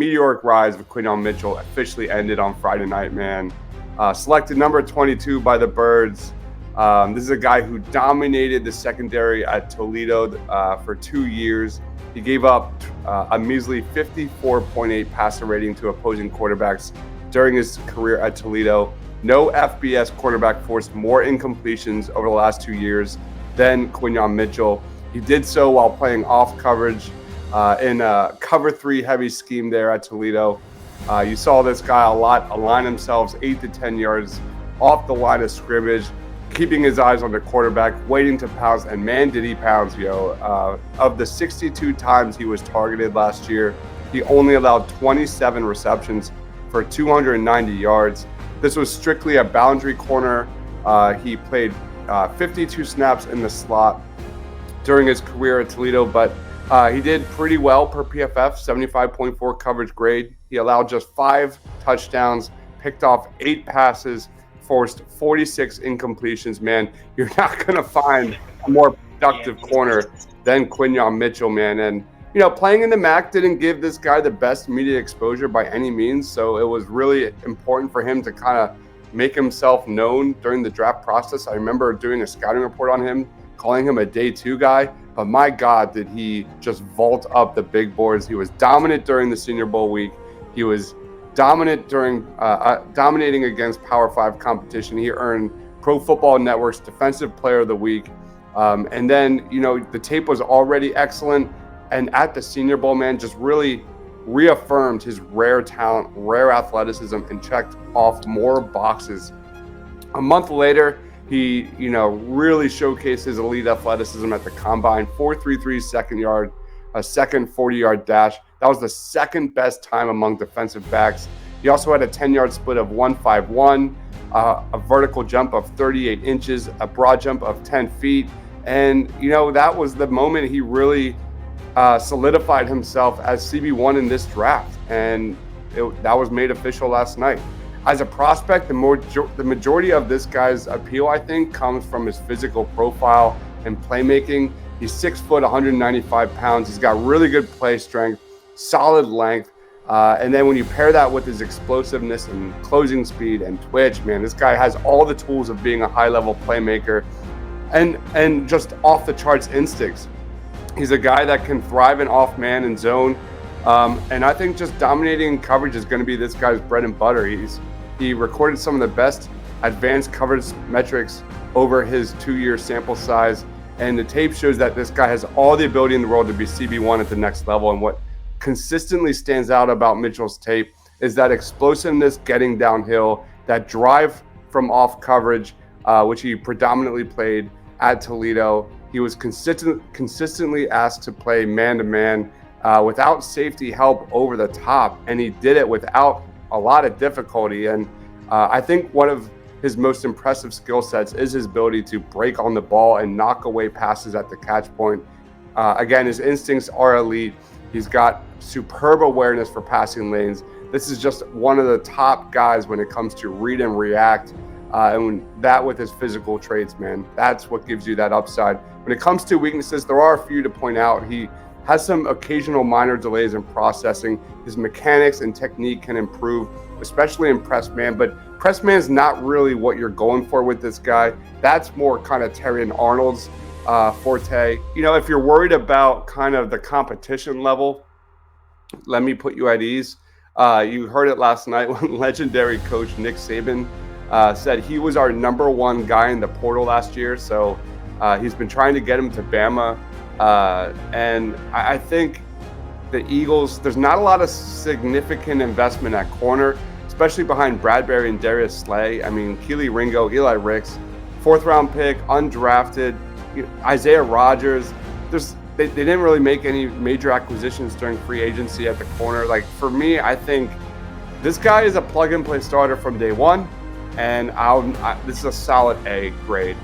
meteoric rise of Quinyon Mitchell officially ended on Friday night, man. Selected number 22 by the Birds. This is a guy who dominated the secondary at Toledo for 2 years. He gave up a measly 54.8 passer rating to opposing quarterbacks during his career at Toledo. No FBS quarterback forced more incompletions over the last 2 years than Quinyon Mitchell. He did so while playing off coverage in a cover 3 heavy scheme there at Toledo. You saw this guy a lot align themselves 8 to 10 yards off the line of scrimmage, keeping his eyes on the quarterback, waiting to pounce, and man, did he pounce, yo. Of the 62 times he was targeted last year, he only allowed 27 receptions for 290 yards. This was strictly a boundary corner. He played 52 snaps in the slot during his career at Toledo, but he did pretty well per PFF, 75.4 coverage grade. He allowed just 5 touchdowns, picked off 8 passes, forced 46 incompletions. Man, you're not going to find a more productive corner than Quinyon Mitchell, man. And, playing in the MAC didn't give this guy the best media exposure by any means. So it was really important for him to kind of make himself known during the draft process. I remember doing a scouting report on him, calling him a day 2 guy. But my God, did he just vault up the big boards. He was dominant during the Senior Bowl week. He was dominant during dominating against Power 5 competition. He earned Pro Football Network's Defensive Player of the Week. And then, the tape was already excellent. And at the Senior Bowl, man, just really reaffirmed his rare talent, rare athleticism, and checked off more boxes. A month later, he, really showcased his elite athleticism at the Combine. 4.33 second 40-yard dash. That was the second best time among defensive backs. He also had a 10-yard split of 1.51, a vertical jump of 38 inches, a broad jump of 10 feet. And, that was the moment he really solidified himself as CB1 in this draft. And that was made official last night. As a prospect, the majority of this guy's appeal, I think, comes from his physical profile and playmaking. He's 6 foot, 195 pounds. He's got really good play strength, solid length. And then when you pair that with his explosiveness and closing speed and twitch, man, this guy has all the tools of being a high-level playmaker and just off-the-charts instincts. He's a guy that can thrive in off-man and zone. And I think just dominating coverage is going to be this guy's bread and butter. He recorded some of the best advanced coverage metrics over his 2-year sample size. And the tape shows that this guy has all the ability in the world to be CB1 at the next level. And what consistently stands out about Mitchell's tape is that explosiveness getting downhill, that drive from off coverage, which he predominantly played at Toledo. He was consistently asked to play man-to-man without safety help over the top, and he did it without a lot of difficulty. And I think one of his most impressive skill sets is his ability to break on the ball and knock away passes at the catch point. Again, his instincts are elite. He's got superb awareness for passing lanes. This is just one of the top guys when it comes to read and react. And that with his physical traits, man, that's what gives you that upside. When it comes to weaknesses, there are a few to point out. He has some occasional minor delays in processing. His mechanics and technique can improve, especially in press man. But press man is not really what you're going for with this guy. That's more kind of Terry and Arnold's forte. If you're worried about kind of the competition level, let me put you at ease. You heard it last night when legendary coach Nick Saban said he was our #1 guy in the portal last year. So he's been trying to get him to Bama. And I think the Eagles, there's not a lot of significant investment at corner, especially behind Bradbury and Darius Slay. I mean, Keely Ringo, Eli Ricks, 4th-round pick, undrafted, Isaiah Rodgers. They didn't really make any major acquisitions during free agency at the corner. Like, for me, I think this guy is a plug-and-play starter from day one, and this is a solid A grade.